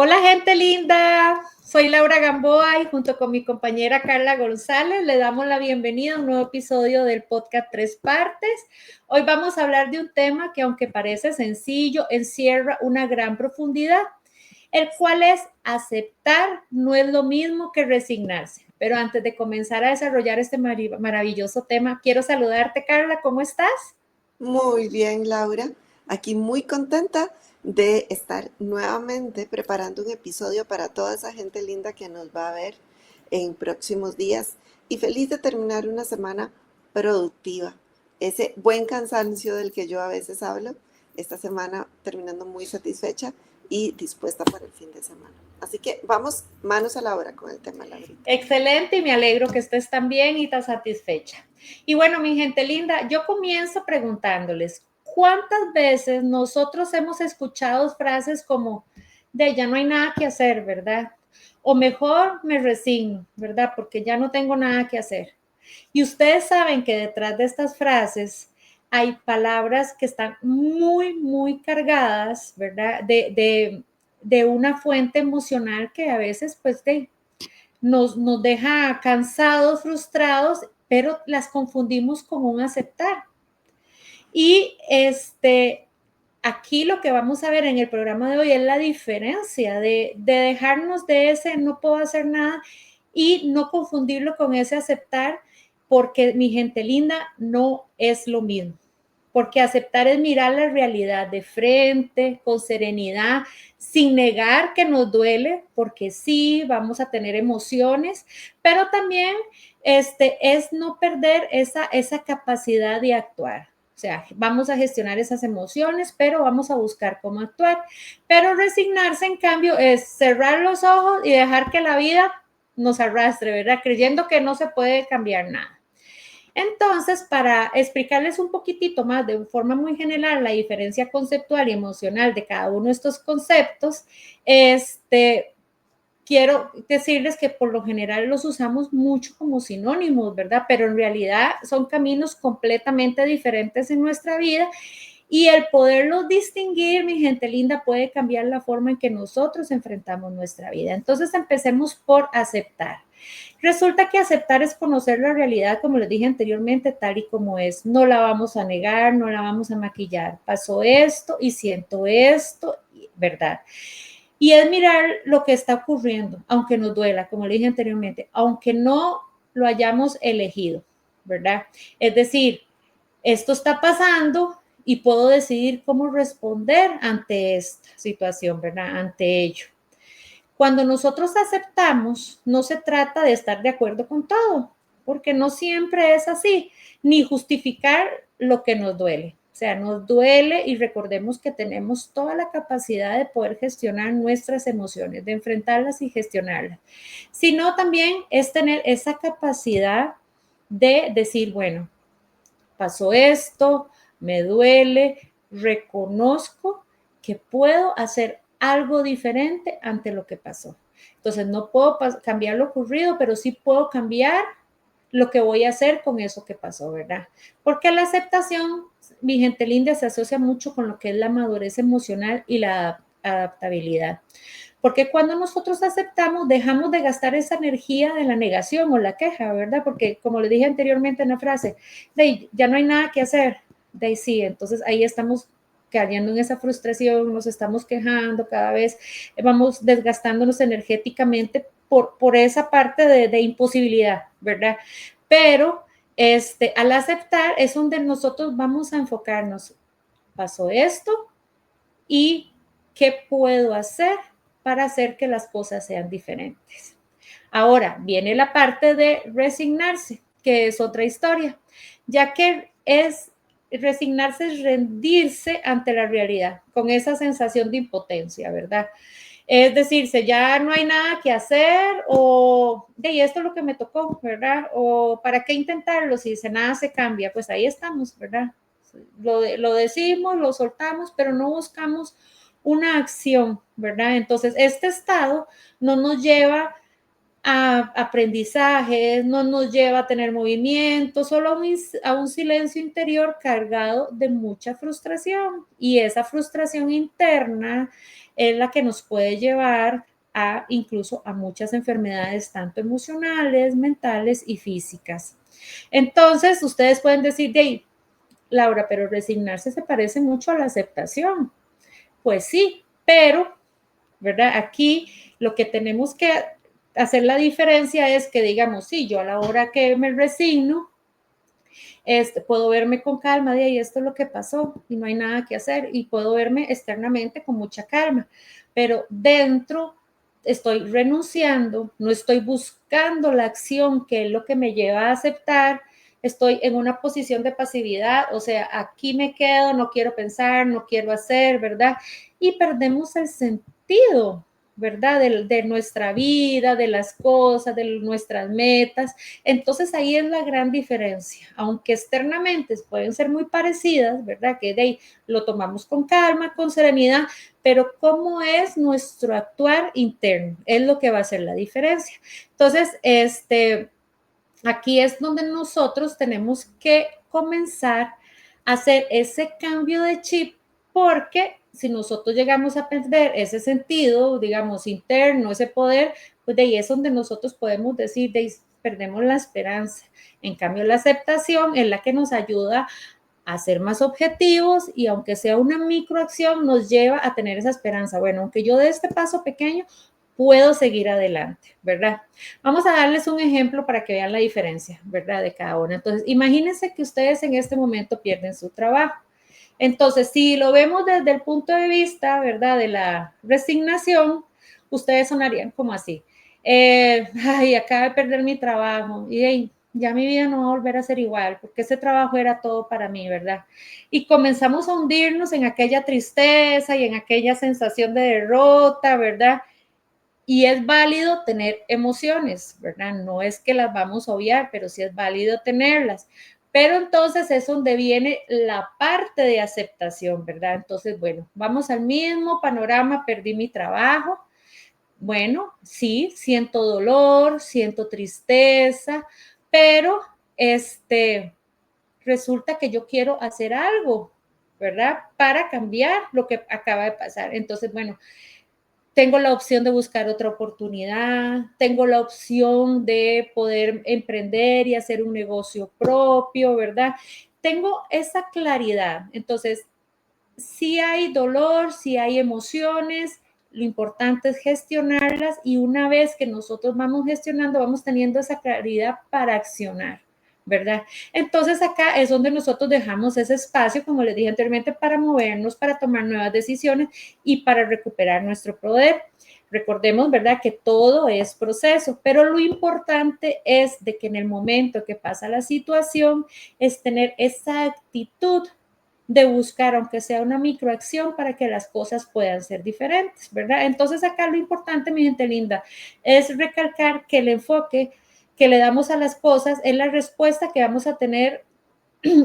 Hola gente linda, soy Laura Gamboa y junto con mi compañera Carla González le damos la bienvenida a un nuevo episodio del podcast Tres Partes. Hoy vamos a hablar de un tema que aunque parece sencillo, encierra una gran profundidad, el cual es aceptar no es lo mismo que resignarse. Pero antes de comenzar a desarrollar este maravilloso tema, quiero saludarte Carla, ¿cómo estás? Muy bien, Laura. Aquí muy contenta de estar nuevamente preparando un episodio para toda esa gente linda que nos va a ver en próximos días y feliz de terminar una semana productiva. Ese buen cansancio del que yo a veces hablo, esta semana terminando muy satisfecha y dispuesta para el fin de semana. Así que vamos manos a la obra con el tema, Laurita. Excelente y me alegro que estés tan bien y tan satisfecha. Y bueno, mi gente linda, yo comienzo preguntándoles, ¿cuántas veces nosotros hemos escuchado frases como, de ya no hay nada que hacer, ¿verdad? O mejor me resigno, ¿verdad? Porque ya no tengo nada que hacer. Y ustedes saben que detrás de estas frases hay palabras que están muy cargadas, ¿verdad? De una fuente emocional que a veces, pues, nos deja cansados, frustrados, pero las confundimos con un aceptar. Y aquí lo que vamos a ver en el programa de hoy es la diferencia de dejarnos de ese no puedo hacer nada y no confundirlo con ese aceptar, porque mi gente linda, no es lo mismo. Porque aceptar es mirar la realidad de frente, con serenidad, sin negar que nos duele, porque sí, vamos a tener emociones, pero también es no perder esa capacidad de actuar. O sea, vamos a gestionar esas emociones, pero vamos a buscar cómo actuar. Pero resignarse, en cambio, es cerrar los ojos y dejar que la vida nos arrastre, ¿verdad? Creyendo que no se puede cambiar nada. Entonces, para explicarles un poquitito más de forma muy general la diferencia conceptual y emocional de cada uno de estos conceptos, quiero decirles que por lo general los usamos mucho como sinónimos, ¿verdad? Pero en realidad son caminos completamente diferentes en nuestra vida y el poderlos distinguir, mi gente linda, puede cambiar la forma en que nosotros enfrentamos nuestra vida. Entonces empecemos por aceptar. Resulta que aceptar es conocer la realidad, como les dije anteriormente, tal y como es. No la vamos a negar, no la vamos a maquillar. Pasó esto y siento esto, ¿verdad? Y es mirar lo que está ocurriendo, aunque nos duela, como le dije anteriormente, aunque no lo hayamos elegido, ¿verdad? Es decir, esto está pasando y puedo decidir cómo responder ante esta situación, ¿verdad? Ante ello. Cuando nosotros aceptamos, no se trata de estar de acuerdo con todo, porque no siempre es así, ni justificar lo que nos duele. O sea, nos duele y recordemos que tenemos toda la capacidad de poder gestionar nuestras emociones, de enfrentarlas y gestionarlas. Sino también es tener esa capacidad de decir, bueno, pasó esto, me duele, reconozco que puedo hacer algo diferente ante lo que pasó. Entonces, no puedo cambiar lo ocurrido, pero sí puedo cambiar lo que voy a hacer con eso que pasó, ¿verdad? Porque la aceptación, mi gente linda, se asocia mucho con lo que es la madurez emocional y la adaptabilidad. Porque cuando nosotros aceptamos, dejamos de gastar esa energía de la negación o la queja, ¿verdad? Porque como le dije anteriormente en la frase, de ya no hay nada que hacer, de sí, entonces ahí estamos cayendo en esa frustración, nos estamos quejando cada vez, vamos desgastándonos energéticamente por esa parte de imposibilidad, ¿verdad? Pero al aceptar es donde nosotros vamos a enfocarnos. Pasó esto y qué puedo hacer para hacer que las cosas sean diferentes. Ahora viene la parte de resignarse, que es otra historia, ya que resignarse es rendirse ante la realidad, con esa sensación de impotencia, ¿verdad? Es decirse, ya no hay nada que hacer o de esto es lo que me tocó, ¿verdad? O para qué intentarlo si nada se cambia, pues ahí estamos, ¿verdad? Lo decimos, lo soltamos, pero no buscamos una acción, ¿verdad? Entonces, este estado no nos lleva a aprendizajes, no nos lleva a tener movimiento, solo a un silencio interior cargado de mucha frustración. Y esa frustración interna es la que nos puede llevar a incluso a muchas enfermedades, tanto emocionales, mentales y físicas. Entonces, ustedes pueden decir, hey, Laura, pero resignarse se parece mucho a la aceptación. Pues sí, pero, ¿verdad? Aquí lo que tenemos que hacer la diferencia es que digamos, sí, yo a la hora que me resigno, puedo verme con calma de ahí, esto es lo que pasó y no hay nada que hacer, y puedo verme externamente con mucha calma, pero dentro estoy renunciando, no estoy buscando la acción que es lo que me lleva a aceptar, estoy en una posición de pasividad, o sea, aquí me quedo, no quiero pensar, no quiero hacer, ¿verdad? Y perdemos el sentido, ¿verdad? De nuestra vida, de las cosas, de nuestras metas. Entonces ahí es la gran diferencia, aunque externamente pueden ser muy parecidas, ¿verdad? Que de ahí lo tomamos con calma, con serenidad, pero cómo es nuestro actuar interno, es lo que va a hacer la diferencia. Entonces, aquí es donde nosotros tenemos que comenzar a hacer ese cambio de chip, porque si nosotros llegamos a perder ese sentido, digamos, interno, ese poder, pues de ahí es donde nosotros podemos decir, de ahí perdemos la esperanza. En cambio, la aceptación es la que nos ayuda a ser más objetivos y aunque sea una microacción, nos lleva a tener esa esperanza. Bueno, aunque yo de este paso pequeño, puedo seguir adelante, ¿verdad? Vamos a darles un ejemplo para que vean la diferencia, ¿verdad? De cada una. Entonces, imagínense que ustedes en este momento pierden su trabajo. Entonces, si lo vemos desde el punto de vista, ¿verdad? De la resignación, ustedes sonarían como así. Ay, acabo de perder mi trabajo y hey, ya mi vida no va a volver a ser igual, porque ese trabajo era todo para mí, ¿verdad? Y comenzamos a hundirnos en aquella tristeza y en aquella sensación de derrota, ¿verdad? Y es válido tener emociones, ¿verdad? No es que las vamos a obviar, pero sí es válido tenerlas. Pero entonces es donde viene la parte de aceptación, ¿verdad? Entonces, bueno, vamos al mismo panorama, perdí mi trabajo. Bueno, sí, siento dolor, siento tristeza, pero resulta que yo quiero hacer algo, ¿verdad? Para cambiar lo que acaba de pasar. Entonces, bueno, tengo la opción de buscar otra oportunidad, tengo la opción de poder emprender y hacer un negocio propio, ¿verdad? Tengo esa claridad. Entonces, si hay dolor, si hay emociones, lo importante es gestionarlas y una vez que nosotros vamos gestionando, vamos teniendo esa claridad para accionar, ¿verdad? Entonces acá es donde nosotros dejamos ese espacio, como les dije anteriormente, para movernos, para tomar nuevas decisiones y para recuperar nuestro poder. Recordemos, ¿verdad?, que todo es proceso, pero lo importante es de que en el momento que pasa la situación es tener esa actitud de buscar, aunque sea una microacción, para que las cosas puedan ser diferentes, ¿verdad? Entonces acá lo importante, mi gente linda, es recalcar que el enfoque que le damos a las cosas es la respuesta que vamos a tener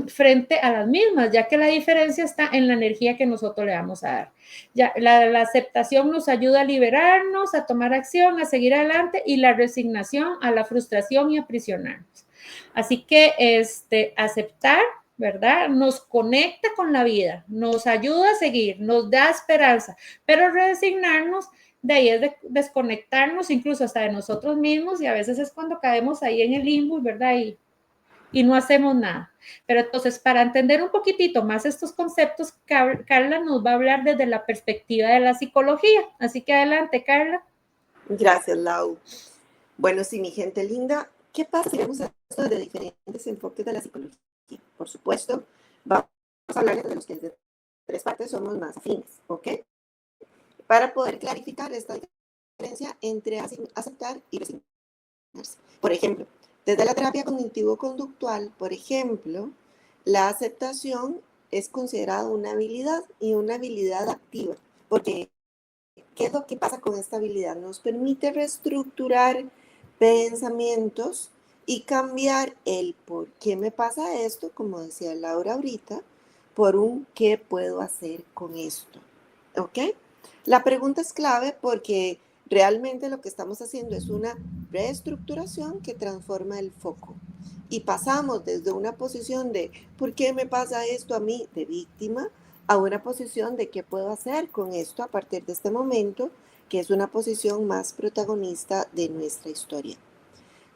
frente a las mismas, ya que la diferencia está en la energía que nosotros le vamos a dar. Ya, la aceptación nos ayuda a liberarnos, a tomar acción, a seguir adelante, y la resignación a la frustración y a aprisionarnos. Así que aceptar, ¿verdad? Nos conecta con la vida, nos ayuda a seguir, nos da esperanza, pero resignarnos de ahí es de desconectarnos incluso hasta de nosotros mismos, y a veces es cuando caemos ahí en el limbo, ¿verdad? Y no hacemos nada. Pero entonces, para entender un poquitito más estos conceptos, Carla nos va a hablar desde la perspectiva de la psicología. Así que adelante, Carla. Gracias, Lau. Bueno, sí, mi gente linda, ¿qué pasa si vemos esto de diferentes enfoques de la psicología? Por supuesto, vamos a hablar de los que de tres partes somos más afines, ¿ok? Para poder clarificar esta diferencia entre aceptar y resignarse. Por ejemplo, desde la terapia cognitivo-conductual, por ejemplo, la aceptación es considerada una habilidad y una habilidad activa, porque ¿qué es lo que pasa con esta habilidad? Nos permite reestructurar pensamientos y cambiar el por qué me pasa esto, como decía Laura ahorita, por un qué puedo hacer con esto. ¿Ok? La pregunta es clave porque realmente lo que estamos haciendo es una reestructuración que transforma el foco. Y pasamos desde una posición de ¿por qué me pasa esto a mí? De víctima, a una posición de qué puedo hacer con esto a partir de este momento, que es una posición más protagonista de nuestra historia.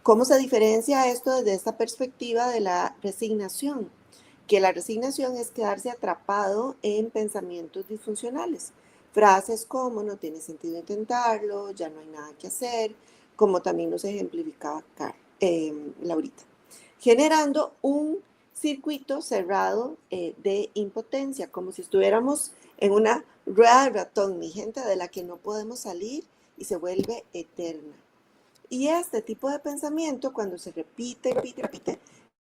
¿Cómo se diferencia esto desde esta perspectiva de la resignación? Que la resignación es quedarse atrapado en pensamientos disfuncionales. Frases como no tiene sentido intentarlo, ya no hay nada que hacer, como también nos ejemplificaba Laurita, generando un circuito cerrado de impotencia, como si estuviéramos en una rueda de ratón, mi gente, de la que no podemos salir y se vuelve eterna. Y este tipo de pensamiento, cuando se repite,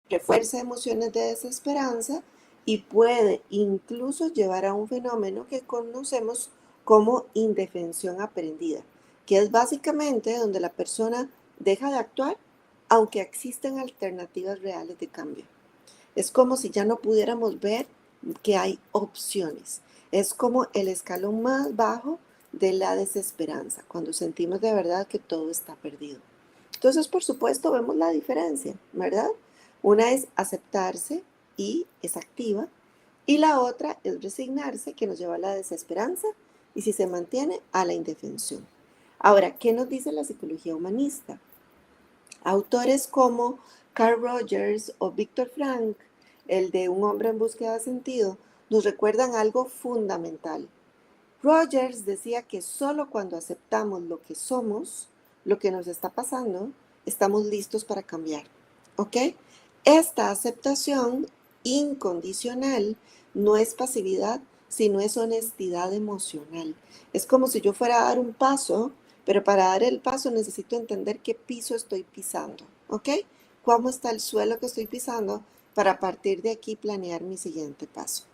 refuerza emociones de desesperanza y puede incluso llevar a un fenómeno que conocemos como indefensión aprendida, que es básicamente donde la persona deja de actuar aunque existen alternativas reales de cambio. Es como si ya no pudiéramos ver que hay opciones. Es como el escalón más bajo de la desesperanza, cuando sentimos de verdad que todo está perdido. Entonces, por supuesto, vemos la diferencia, ¿verdad? Una es aceptarse y es activa, y la otra es resignarse, que nos lleva a la desesperanza y si se mantiene a la indefensión. Ahora, ¿qué nos dice la psicología humanista? Autores como Carl Rogers o Viktor Frankl, el de Un hombre en búsqueda de sentido, nos recuerdan algo fundamental. Rogers decía que solo cuando aceptamos lo que somos, lo que nos está pasando, estamos listos para cambiar. ¿Ok? Esta aceptación incondicional no es pasividad, sino es honestidad emocional. Es como si yo fuera a dar un paso, pero para dar el paso necesito entender qué piso estoy pisando. ¿Ok? ¿Cómo está el suelo que estoy pisando para a partir de aquí planear mi siguiente paso?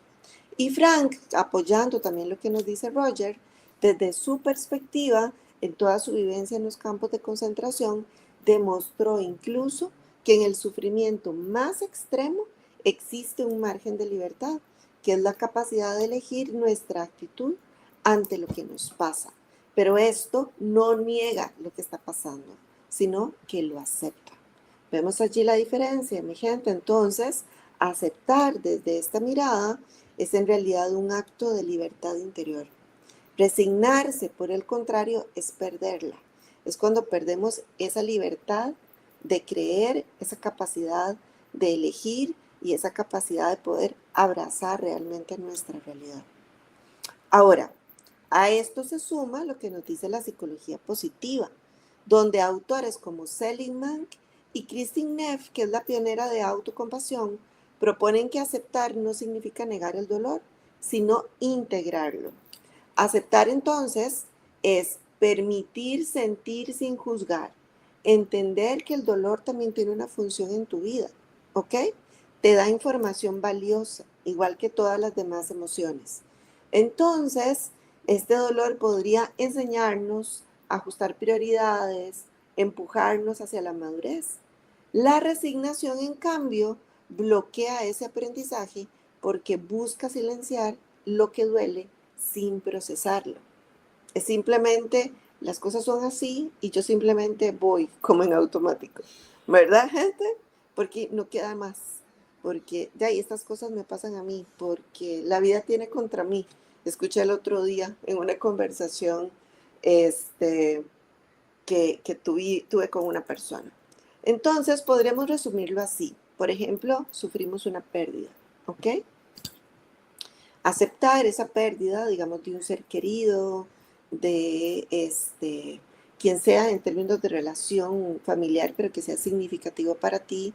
Y Frank, apoyando también lo que nos dice Roger, desde su perspectiva, en toda su vivencia en los campos de concentración, demostró incluso que en el sufrimiento más extremo existe un margen de libertad, que es la capacidad de elegir nuestra actitud ante lo que nos pasa. Pero esto no niega lo que está pasando, sino que lo acepta. Vemos allí la diferencia, mi gente. Entonces, aceptar desde esta mirada es en realidad un acto de libertad interior. Resignarse, por el contrario, es perderla. Es cuando perdemos esa libertad de creer, esa capacidad de elegir y esa capacidad de poder abrazar realmente nuestra realidad. Ahora, a esto se suma lo que nos dice la psicología positiva, donde autores como Seligman y Christine Neff, que es la pionera de autocompasión, proponen que aceptar no significa negar el dolor, sino integrarlo. Aceptar entonces es permitir sentir sin juzgar, entender que el dolor también tiene una función en tu vida, ¿ok? Te da información valiosa, igual que todas las demás emociones. Entonces, este dolor podría enseñarnos a ajustar prioridades, empujarnos hacia la madurez. La resignación, en cambio, bloquea ese aprendizaje porque busca silenciar lo que duele sin procesarlo. Es simplemente, las cosas son así y yo simplemente voy como en automático. ¿Verdad, gente? Porque no queda más. Porque ya y estas cosas me pasan a mí, porque la vida tiene contra mí. Escuché el otro día en una conversación que tuve con una persona. Entonces, podríamos resumirlo así. Por ejemplo, sufrimos una pérdida, ¿ok? Aceptar esa pérdida, digamos, de un ser querido, de quien sea en términos de relación familiar, pero que sea significativo para ti,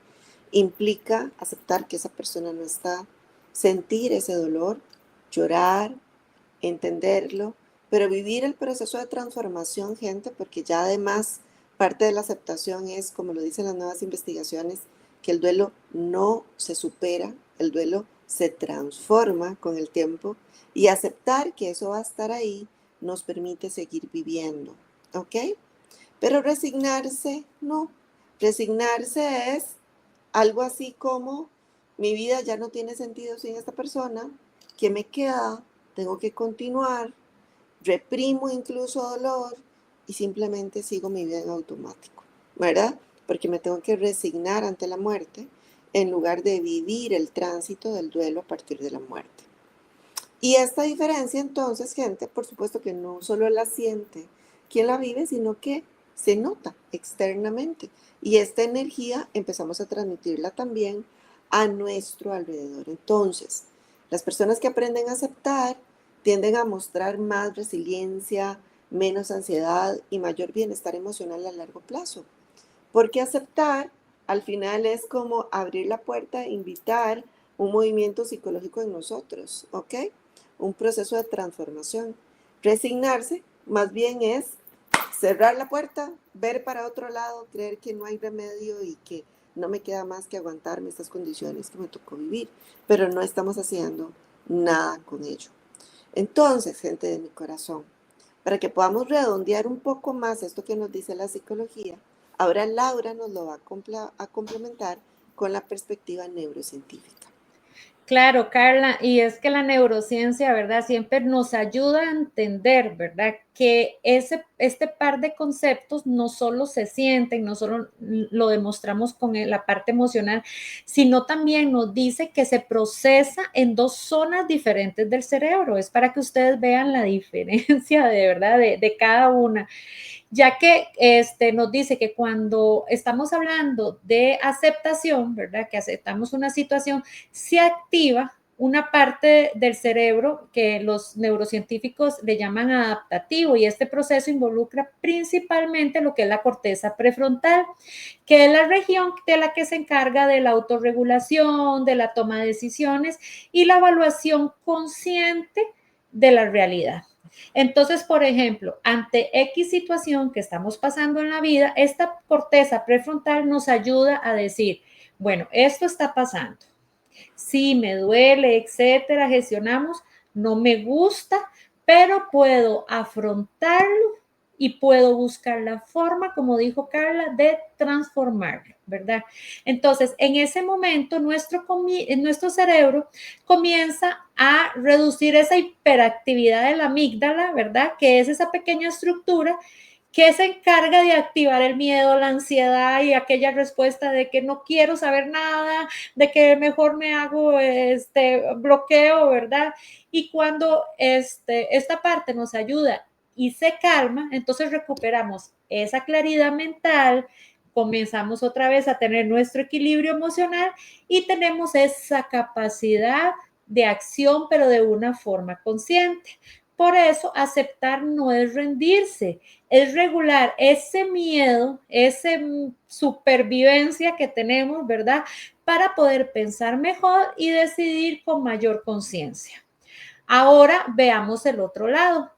implica aceptar que esa persona no está, sentir ese dolor, llorar, entenderlo, pero vivir el proceso de transformación, gente, porque ya además parte de la aceptación es, como lo dicen las nuevas investigaciones, que el duelo no se supera, el duelo se transforma con el tiempo y aceptar que eso va a estar ahí nos permite seguir viviendo, ¿ok? Pero resignarse, no. Resignarse es algo así como mi vida ya no tiene sentido sin esta persona, ¿qué me queda? Tengo que continuar, reprimo incluso dolor y simplemente sigo mi vida en automático. ¿verdad? Porque me tengo que resignar ante la muerte en lugar de vivir el tránsito del duelo a partir de la muerte. Y esta diferencia entonces, gente, por supuesto que no solo la siente quien la vive, sino que se nota externamente. Y esta energía empezamos a transmitirla también a nuestro alrededor. Entonces, las personas que aprenden a aceptar tienden a mostrar más resiliencia, menos ansiedad y mayor bienestar emocional a largo plazo. Porque aceptar al final es como abrir la puerta, invitar un movimiento psicológico en nosotros, ¿ok? Un proceso de transformación. Resignarse más bien es cerrar la puerta, ver para otro lado, creer que no hay remedio y que no me queda más que aguantarme estas condiciones que me tocó vivir, pero no estamos haciendo nada con ello. Entonces, gente de mi corazón, para que podamos redondear un poco más esto que nos dice la psicología, ahora Laura nos lo va a complementar con la perspectiva neurocientífica. Claro, Carla, y es que la neurociencia, ¿verdad? Siempre nos ayuda a entender, ¿verdad? Que este par de conceptos no solo se sienten, no solo lo demostramos con la parte emocional, sino también nos dice que se procesa en dos zonas diferentes del cerebro. Es para que ustedes vean la diferencia de verdad de cada una, ya que nos dice que cuando estamos hablando de aceptación, ¿verdad? Que aceptamos una situación, se activa una parte del cerebro que los neurocientíficos le llaman adaptativo, y este proceso involucra principalmente lo que es la corteza prefrontal, que es la región de la que se encarga de la autorregulación, de la toma de decisiones y la evaluación consciente de la realidad. Entonces, por ejemplo, ante X situación que estamos pasando en la vida, esta corteza prefrontal nos ayuda a decir, bueno, esto está pasando, sí, me duele, etcétera, gestionamos, no me gusta, pero puedo afrontarlo y puedo buscar la forma, como dijo Carla, de transformarlo, ¿verdad? Entonces, en ese momento, nuestro cerebro comienza a reducir esa hiperactividad de la amígdala, ¿verdad? Que es esa pequeña estructura que se encarga de activar el miedo, la ansiedad y aquella respuesta de que no quiero saber nada, de que mejor me hago bloqueo, ¿verdad? Y cuando esta parte nos ayuda y se calma, entonces recuperamos esa claridad mental, comenzamos otra vez a tener nuestro equilibrio emocional y tenemos esa capacidad de acción, pero de una forma consciente. Por eso, aceptar no es rendirse, es regular ese miedo, esa supervivencia que tenemos, ¿verdad? Para poder pensar mejor y decidir con mayor conciencia. Ahora veamos el otro lado.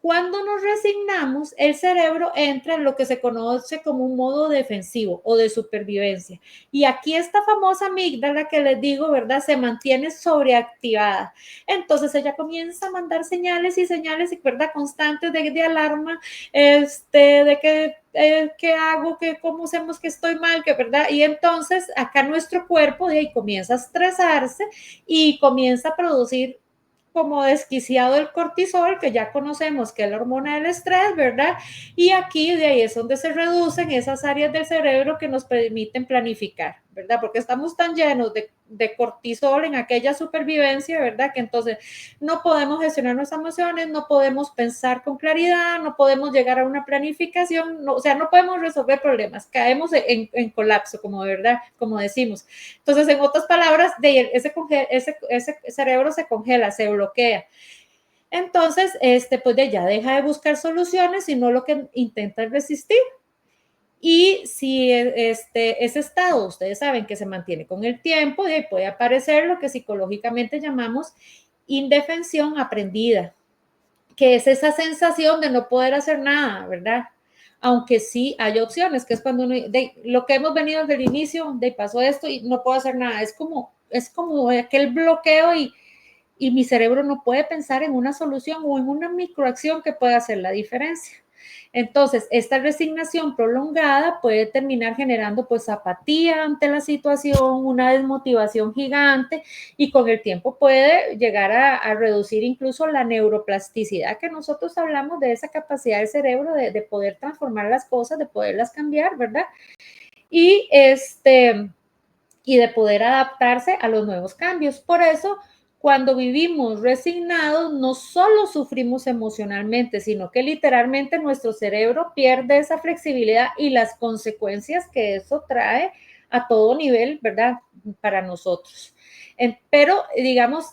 Cuando nos resignamos, el cerebro entra en lo que se conoce como un modo defensivo o de supervivencia. Y aquí esta famosa amígdala que les digo, ¿verdad? Se mantiene sobreactivada. Entonces ella comienza a mandar señales y señales, ¿verdad? Constantes de alarma, de que qué hago, que cómo hacemos que estoy mal, que verdad. Y entonces acá nuestro cuerpo de ahí comienza a estresarse y comienza a producir como desquiciado el cortisol, que ya conocemos que es la hormona del estrés, ¿verdad? Y aquí de ahí es donde se reducen esas áreas del cerebro que nos permiten planificar, ¿verdad? Porque estamos tan llenos de cortisol en aquella supervivencia, ¿verdad? Que entonces no podemos gestionar nuestras emociones, no podemos pensar con claridad, no podemos llegar a una planificación, no, o sea, no podemos resolver problemas, caemos en colapso, como de verdad, como decimos. Entonces, en otras palabras, ese cerebro se congela, se bloquea. Entonces, pues ya deja de buscar soluciones, sino lo que intenta es resistir. Y si ese estado, ustedes saben que se mantiene con el tiempo, puede aparecer lo que psicológicamente llamamos indefensión aprendida, que es esa sensación de no poder hacer nada, ¿verdad? Aunque sí hay opciones, que es cuando uno, lo que hemos venido desde el inicio, pasó esto y no puedo hacer nada, es como aquel bloqueo y mi cerebro no puede pensar en una solución o en una microacción que pueda hacer la diferencia. Entonces, esta resignación prolongada puede terminar generando pues apatía ante la situación, una desmotivación gigante y con el tiempo puede llegar a reducir incluso la neuroplasticidad que nosotros hablamos de esa capacidad del cerebro de poder transformar las cosas, de poderlas cambiar, ¿verdad? Y y de poder adaptarse a los nuevos cambios. Por eso, cuando vivimos resignados, no solo sufrimos emocionalmente, sino que literalmente nuestro cerebro pierde esa flexibilidad y las consecuencias que eso trae a todo nivel, ¿verdad? Para nosotros. Pero, digamos,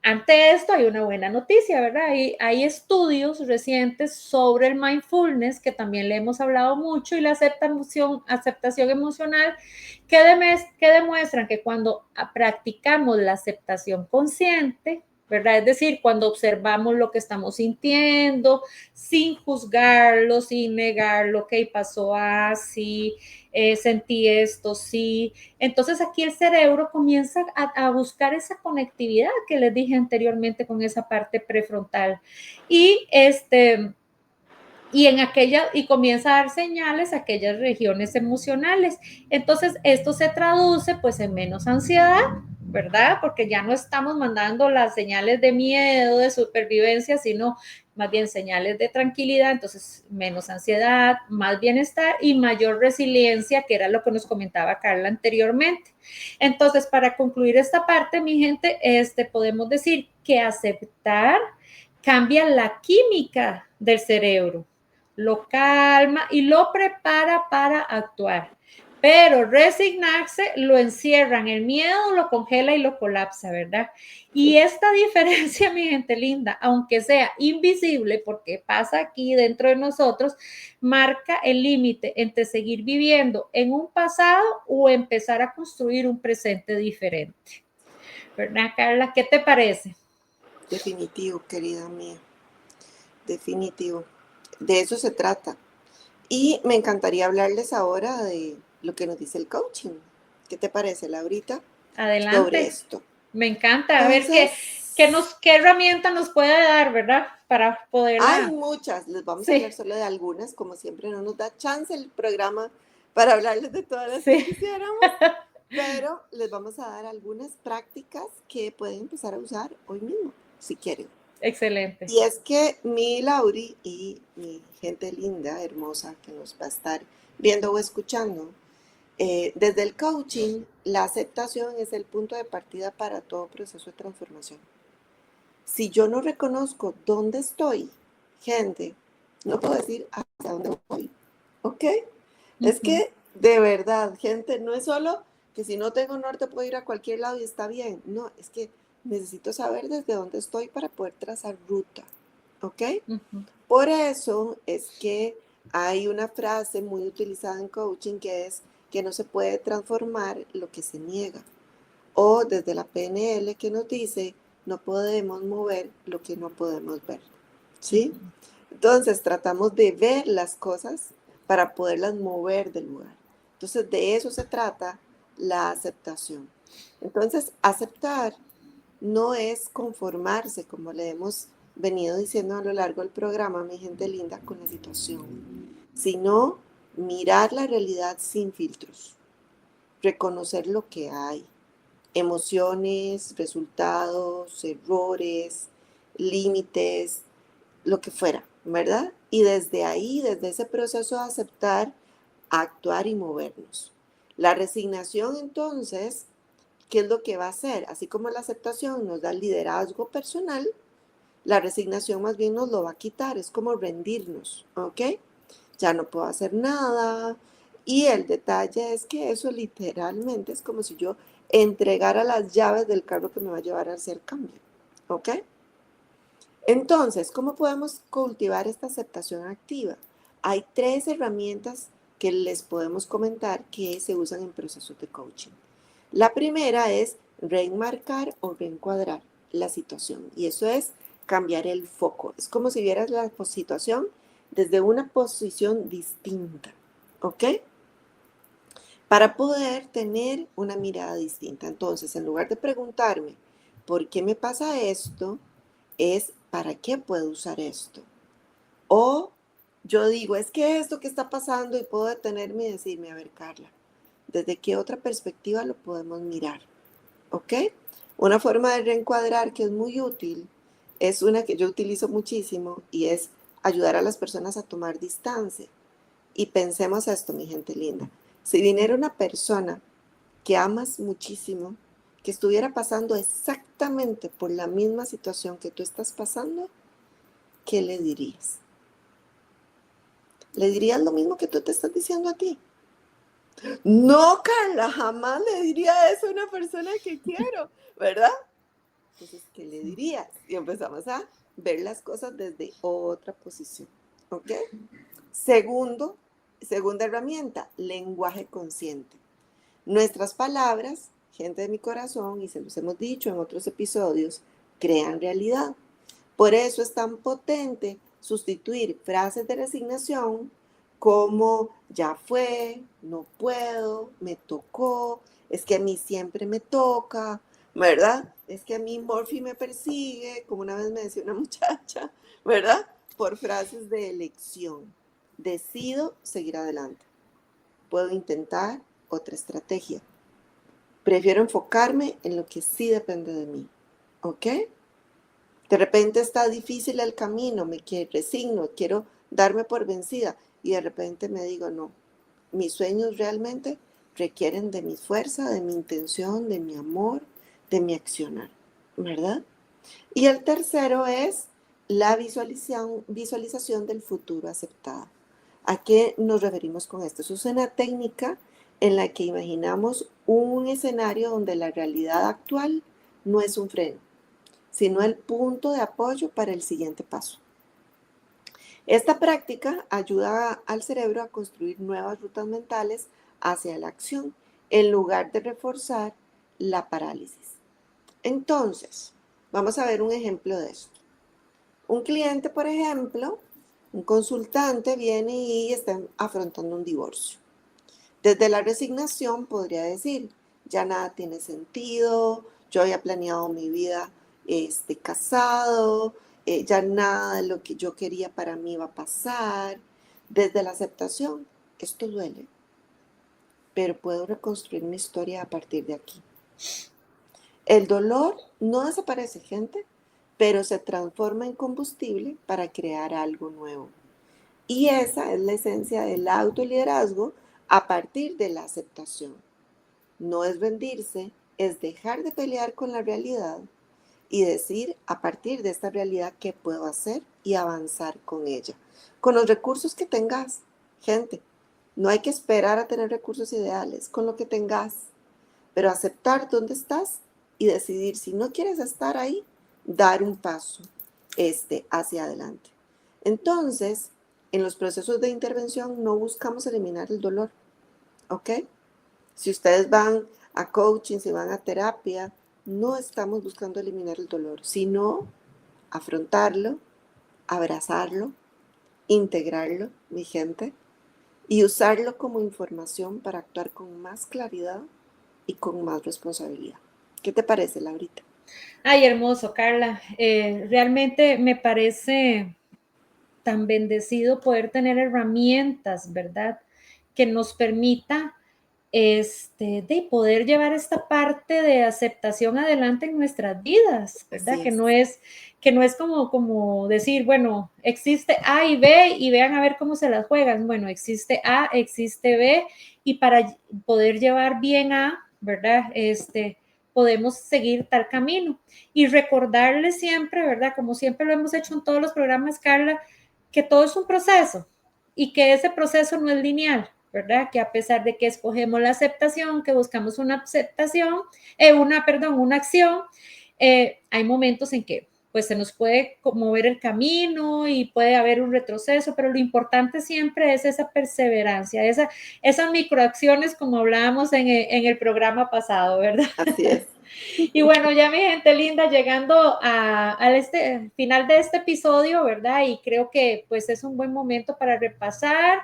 ante esto hay una buena noticia, ¿verdad? Hay estudios recientes sobre el mindfulness, que también le hemos hablado mucho, y la aceptación emocional, que demuestran que cuando practicamos la aceptación consciente, ¿verdad? Es decir, cuando observamos lo que estamos sintiendo, sin juzgarlo, sin negarlo, ok, pasó así, sentí esto, sí. Entonces aquí el cerebro comienza a buscar esa conectividad que les dije anteriormente con esa parte prefrontal. Y y comienza a dar señales a aquellas regiones emocionales. Entonces, esto se traduce pues en menos ansiedad, ¿verdad? Porque ya no estamos mandando las señales de miedo, de supervivencia, sino más bien señales de tranquilidad, entonces menos ansiedad, más bienestar y mayor resiliencia, que era lo que nos comentaba Carla anteriormente. Entonces, para concluir esta parte, mi gente, podemos decir que aceptar cambia la química del cerebro, lo calma y lo prepara para actuar. Pero resignarse lo encierra en el miedo, lo congela y lo colapsa, ¿verdad? Y esta diferencia, mi gente linda, aunque sea invisible, porque pasa aquí dentro de nosotros, marca el límite entre seguir viviendo en un pasado o empezar a construir un presente diferente. ¿Verdad, Carla? ¿Qué te parece? Definitivo, querida mía, definitivo. De eso se trata. Y me encantaría hablarles ahora de lo que nos dice el coaching. ¿Qué te parece, Laurita? Sobre Adelante. esto. Me encanta. A ver Entonces, qué herramienta nos puede dar, ¿verdad? Para hay poderla. muchas, les vamos a hablar Sí, solo de algunas, como siempre no nos da chance el programa para hablarles de todas las que sí. quisiéramos, pero les vamos a dar algunas prácticas que pueden empezar a usar hoy mismo, si quieren. Excelente. Y es que mi Lauri y mi gente linda, hermosa, que nos va a estar viendo o escuchando, desde el coaching, la aceptación es el punto de partida para todo proceso de transformación. Si yo no reconozco dónde estoy, gente, no puedo decir hasta dónde voy. ¿Ok? Es Ujú. que, de verdad, gente, no es solo que si no tengo norte puedo ir a cualquier lado y está bien. No, es que necesito saber desde dónde estoy para poder trazar ruta. ¿Ok? Ujú. Por eso es que hay una frase muy utilizada en coaching que es que no se puede transformar lo que se niega. O desde la PNL que nos dice, no podemos mover lo que no podemos ver. ¿Sí? Entonces tratamos de ver las cosas para poderlas mover del lugar. Entonces de eso se trata la aceptación. Entonces aceptar no es conformarse, como le hemos venido diciendo a lo largo del programa, mi gente linda, con la situación, sino mirar la realidad sin filtros, reconocer lo que hay, emociones, resultados, errores, límites, lo que fuera, ¿verdad? Y desde ahí, desde ese proceso de aceptar, actuar y movernos. La resignación, entonces, ¿qué es lo que va a hacer? Así como la aceptación nos da liderazgo personal, la resignación más bien nos lo va a quitar, es como rendirnos, ¿ok? Ya no puedo hacer nada. Y el detalle es que eso literalmente es como si yo entregara las llaves del carro que me va a llevar hacia el cambio, ¿ok? Entonces, ¿cómo podemos cultivar esta aceptación activa? Hay 3 herramientas que les podemos comentar que se usan en procesos de coaching. La primera es reenmarcar o reencuadrar la situación. Y eso es cambiar el foco. Es como si vieras la situación desde una posición distinta. ¿Ok? Para poder tener una mirada distinta. Entonces, en lugar de preguntarme, ¿por qué me pasa esto? Es, ¿para qué puedo usar esto? O yo digo, es que esto que está pasando y puedo detenerme y decirme, a ver, Carla, ¿desde qué otra perspectiva lo podemos mirar? ¿Ok? Una forma de reencuadrar que es muy útil es una que yo utilizo muchísimo y es ayudar a las personas a tomar distancia. Y pensemos esto, mi gente linda. Si viniera una persona que amas muchísimo, que estuviera pasando exactamente por la misma situación que tú estás pasando, ¿qué le dirías? ¿Le dirías lo mismo que tú te estás diciendo a ti? No, Carla, jamás le diría eso a una persona que quiero, ¿verdad? Entonces, ¿qué le dirías? Y empezamos a ver las cosas desde otra posición, ¿ok? Segunda herramienta, lenguaje consciente. Nuestras palabras, gente de mi corazón, y se los hemos dicho en otros episodios, crean realidad. Por eso es tan potente sustituir frases de resignación como ya fue, no puedo, me tocó, es que a mí siempre me toca, ¿verdad? Es que a mí Morphy me persigue, como una vez me decía una muchacha, ¿verdad? Por frases de elección. Decido seguir adelante. Puedo intentar otra estrategia. Prefiero enfocarme en lo que sí depende de mí, ¿ok? De repente está difícil el camino, resigno, quiero darme por vencida y de repente me digo, no, mis sueños realmente requieren de mi fuerza, de mi intención, de mi amor, de mi accionar, ¿verdad? Y el tercero es la visualización del futuro aceptado. ¿A qué nos referimos con esto? Eso es una técnica en la que imaginamos un escenario donde la realidad actual no es un freno, sino el punto de apoyo para el siguiente paso. Esta práctica ayuda al cerebro a construir nuevas rutas mentales hacia la acción, en lugar de reforzar la parálisis. Entonces, vamos a ver un ejemplo de esto. Un cliente, por ejemplo, un consultante viene y está afrontando un divorcio. Desde la resignación podría decir, ya nada tiene sentido, yo había planeado mi vida casado, ya nada de lo que yo quería para mí va a pasar. Desde la aceptación, esto duele, pero puedo reconstruir mi historia a partir de aquí. El dolor no desaparece, gente, pero se transforma en combustible para crear algo nuevo. Y esa es la esencia del autoliderazgo a partir de la aceptación. No es rendirse, es dejar de pelear con la realidad y decir a partir de esta realidad qué puedo hacer y avanzar con ella. Con los recursos que tengas, gente, no hay que esperar a tener recursos ideales, con lo que tengas, pero aceptar dónde estás y decidir si no quieres estar ahí, dar un paso hacia adelante. Entonces, en los procesos de intervención no buscamos eliminar el dolor, ¿ok? Si ustedes van a coaching, si van a terapia, no estamos buscando eliminar el dolor, sino afrontarlo, abrazarlo, integrarlo, mi gente, y usarlo como información para actuar con más claridad y con más responsabilidad. ¿Qué te parece, Laurita? Ay, hermoso, Carla. Realmente me parece tan bendecido poder tener herramientas, ¿verdad? Que nos permita de poder llevar esta parte de aceptación adelante en nuestras vidas, ¿verdad? Así es. Que no es como decir, bueno, existe A y B y vean a ver cómo se las juegan. Bueno, existe A, existe B y para poder llevar bien A, ¿verdad? Podemos seguir tal camino y recordarle siempre, ¿verdad? Como siempre lo hemos hecho en todos los programas, Carla, que todo es un proceso y que ese proceso no es lineal, ¿verdad? Que a pesar de que escogemos la aceptación, que buscamos una aceptación, una acción, hay momentos en que pues se nos puede mover el camino y puede haber un retroceso, pero lo importante siempre es esa perseverancia, esas microacciones como hablábamos en el programa pasado, ¿verdad? Así es. Y bueno, ya mi gente linda, llegando al final de este episodio, ¿verdad? Y creo que pues es un buen momento para repasar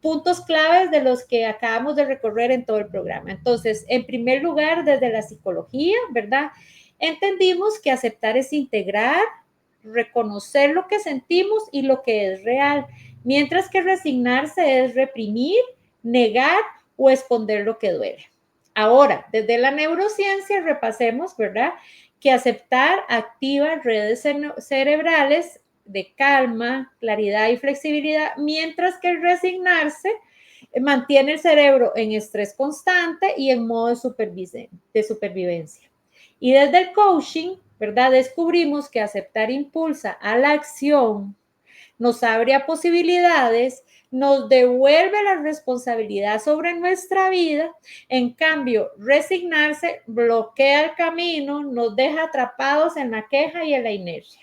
puntos claves de los que acabamos de recorrer en todo el programa. Entonces, en primer lugar, desde la psicología, ¿verdad? Entendimos que aceptar es integrar, reconocer lo que sentimos y lo que es real. mientras que resignarse es reprimir, negar o esconder lo que duele. Ahora, desde la neurociencia repasemos, ¿verdad? Que aceptar activa redes cerebrales de calma, claridad y flexibilidad, mientras que el resignarse mantiene el cerebro en estrés constante y en modo de supervivencia. Y desde el coaching, ¿verdad? Descubrimos que aceptar impulsa a la acción, nos abre a posibilidades, nos devuelve la responsabilidad sobre nuestra vida. En cambio, resignarse bloquea el camino, nos deja atrapados en la queja y en la inercia.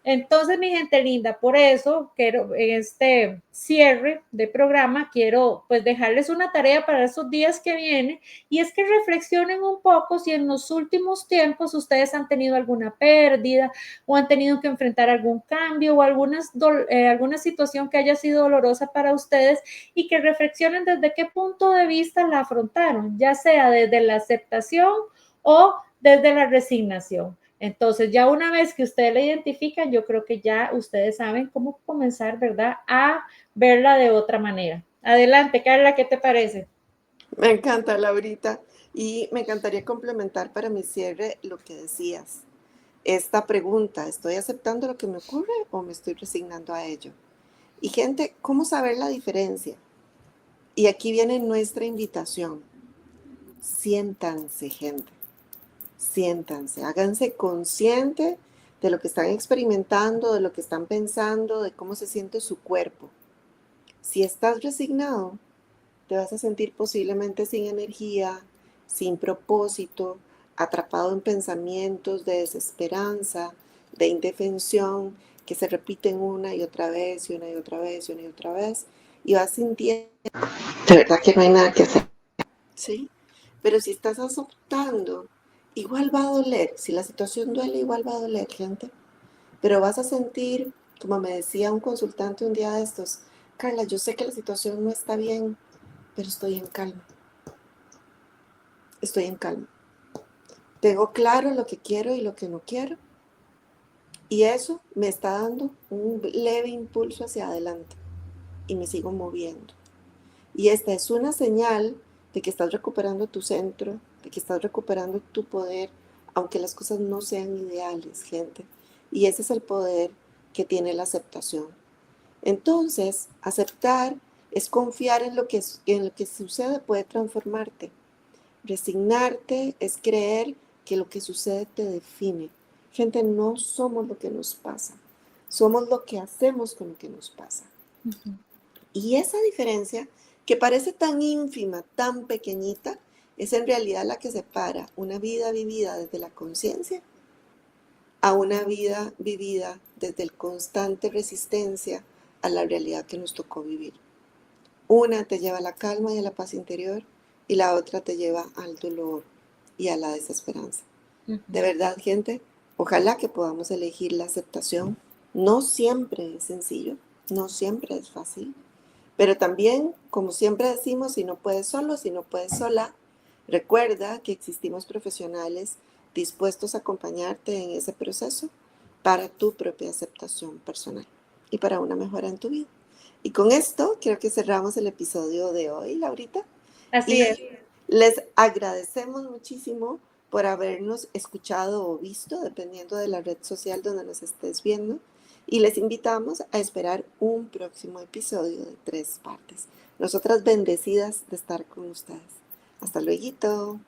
Entonces, mi gente linda, por eso quiero en este cierre de programa, quiero pues dejarles una tarea para esos días que vienen y es que reflexionen un poco si en los últimos tiempos ustedes han tenido alguna pérdida o han tenido que enfrentar algún cambio o alguna situación que haya sido dolorosa para ustedes y que reflexionen desde qué punto de vista la afrontaron, ya sea desde la aceptación o desde la resignación. Entonces, ya una vez que ustedes la identifican, yo creo que ya ustedes saben cómo comenzar, ¿verdad?, a verla de otra manera. Adelante, Carla, ¿qué te parece? Me encanta, Laurita. Y me encantaría complementar para mi cierre lo que decías. Esta pregunta, ¿estoy aceptando lo que me ocurre o me estoy resignando a ello? Y gente, ¿cómo saber la diferencia? Y aquí viene nuestra invitación. Siéntanse, gente. Siéntanse, háganse consciente de lo que están experimentando, de lo que están pensando, de cómo se siente su cuerpo. Si estás resignado, te vas a sentir posiblemente sin energía, sin propósito, atrapado en pensamientos de desesperanza, de indefensión, que se repiten una y otra vez, y una y otra vez, y una y otra vez, y vas sintiendo de verdad que no hay nada que hacer, ¿sí? Pero si estás aceptando, igual va a doler, si la situación duele, igual va a doler, gente, pero vas a sentir, como me decía un consultante un día de estos, Carla, yo sé que la situación no está bien, pero estoy en calma. Estoy en calma. Tengo claro lo que quiero y lo que no quiero. Y eso me está dando un leve impulso hacia adelante. Y me sigo moviendo. Y esta es una señal de que estás recuperando tu centro, de que estás recuperando tu poder, aunque las cosas no sean ideales, gente. Y ese es el poder que tiene la aceptación. Entonces, aceptar es confiar en lo que sucede puede transformarte. Resignarte es creer que lo que sucede te define. Gente, no somos lo que nos pasa, somos lo que hacemos con lo que nos pasa. Y esa diferencia, que parece tan ínfima, tan pequeñita, es en realidad la que separa una vida vivida desde la conciencia a una vida vivida desde el constante resistencia a la realidad que nos tocó vivir. Una te lleva a la calma y a la paz interior y la otra te lleva al dolor y a la desesperanza. De verdad, gente, ojalá que podamos elegir la aceptación. No siempre es sencillo, no siempre es fácil, pero también, como siempre decimos, si no puedes solo, si no puedes sola, recuerda que existimos profesionales dispuestos a acompañarte en ese proceso para tu propia aceptación personal y para una mejora en tu vida. Y con esto creo que cerramos el episodio de hoy, Laurita. Así Y es. les agradecemos muchísimo por habernos escuchado o visto, dependiendo de la red social donde nos estés viendo. Y les invitamos a esperar un próximo episodio de 3 partes. Nosotras bendecidas de estar con ustedes. Hasta luego.